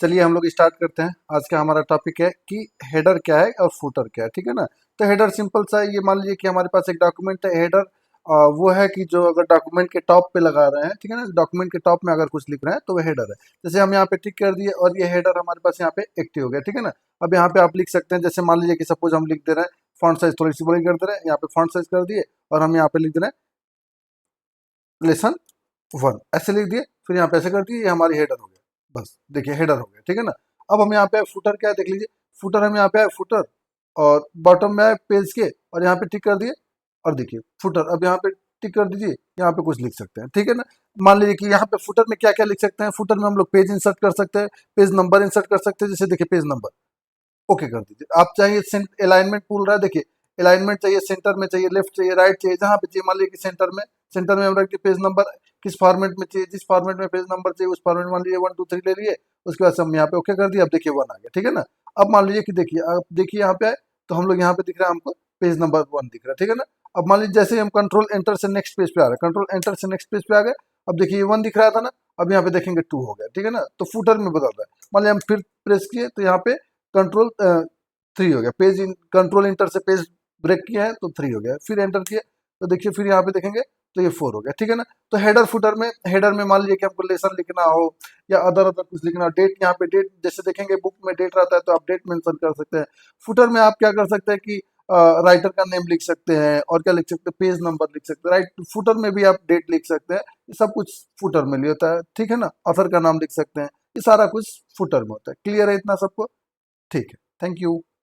चलिए हम लोग स्टार्ट करते हैं। आज का हमारा टॉपिक है कि हेडर क्या है और फुटर क्या है, ठीक है ना। तो हेडर सिंपल सा है, ये मान लीजिए कि हमारे पास एक डॉक्यूमेंट है। हेडर वो है कि जो अगर डॉक्यूमेंट के टॉप पे लगा रहे हैं, ठीक है ना, डॉक्यूमेंट के टॉप में अगर कुछ लिख रहे हैं तो वो हेडर है। जैसे हम यहाँ पे टिक कर दिए और ये हेडर हमारे पास यहाँ पे एक्टिव हो गया, ठीक है ना। अब यहाँ पे आप लिख सकते हैं, जैसे मान लीजिए कि सपोज हम लिख दे रहे हैं, फॉन्ट साइज थोड़ी सी बड़ी कर दे रहे हैं, यहाँ पे फॉन्ट साइज कर दिए और हम यहाँ पे लिख दे रहे हैं लेसन 1, ऐसे लिख दिए, फिर यहाँ पे ऐसे कर दिए, ये हमारी हेडर हो गया। बस देखिए हेडर हो गया, ठीक है ना। अब हम यहाँ पे फुटर क्या है देख लीजिए। फुटर हम यहाँ पे है फुटर, और बॉटम में है पेज के, और यहाँ पे टिक कर दिए और देखिए फुटर। अब यहाँ पे टिक कर दीजिए, यहाँ पे कुछ लिख सकते हैं, ठीक है ना। मान लीजिए कि यहाँ पे फुटर में क्या क्या लिख सकते हैं। फुटर में हम लोग पेज इंसर्ट कर सकते हैं, पेज नंबर इंसर्ट कर सकते हैं। जैसे देखिए पेज नंबर ओके कर दीजिए। आप चाहिए अलाइनमेंट बोल रहा है, देखिए अलाइनमेंट चाहिए, सेंटर में चाहिए, लेफ्ट चाहिए, राइट चाहिए, जहाँ पे चाहिए। मान लीजिए कि सेंटर में हम रख दिए पेज नंबर, किस फॉर्मेट में चाहिए, जिस फॉर्मेट में पेज नंबर चाहिए उस फॉर्मेट में मान लीजिए 1 2 3 ले लिए। उसके बाद से हम यहाँ पे ओके कर दिए। अब देखिए 1 आ गया, ठीक है ना। अब मान लीजिए कि देखिए, अब देखिए यहाँ पे आए तो हम लोग यहाँ पे दिख रहा है हमको पेज नंबर 1 दिख रहा है, ठीक है ना। अब मान लीजिए जैसे ही हम कंट्रोल एंटर से नेक्स्ट पेज पे आ रहे हैं, कंट्रोल एंटर से नेक्स्ट पेज पे आ गए। अब देखिए ये 1 दिख रहा था ना, अब यहाँ पे देखेंगे 2 हो गया, ठीक है ना। तो फुटर में बदल रहा है। मान लीजिए हम फिर प्रेस किए तो यहाँ पे कंट्रोल 3 हो गया। पेज इन कंट्रोल इंटर से पेज ब्रेक किया है तो 3 हो गया, फिर एंटर किया तो देखिए फिर यहाँ पे देखेंगे तो ये 4 हो गया, ठीक है ना। तो हेडर में मान लीजिए कि हमको लेसन लिखना हो या अदर अदर कुछ लिखना हो, डेट, यहाँ पे डेट जैसे देखेंगे बुक में डेट रहता है तो आप डेट मेंशन कर सकते हैं। फुटर में आप क्या कर सकते हैं कि राइटर का नेम लिख सकते हैं, और क्या लिख सकते हैं, पेज नंबर लिख सकते हैं। राइट फुटर में भी आप डेट लिख सकते हैं, ये सब कुछ फुटर में होता है, ठीक है ना। ऑथर का नाम लिख सकते हैं, ये सारा कुछ फुटर में होता है। क्लियर है इतना सबको? ठीक है, थैंक यू।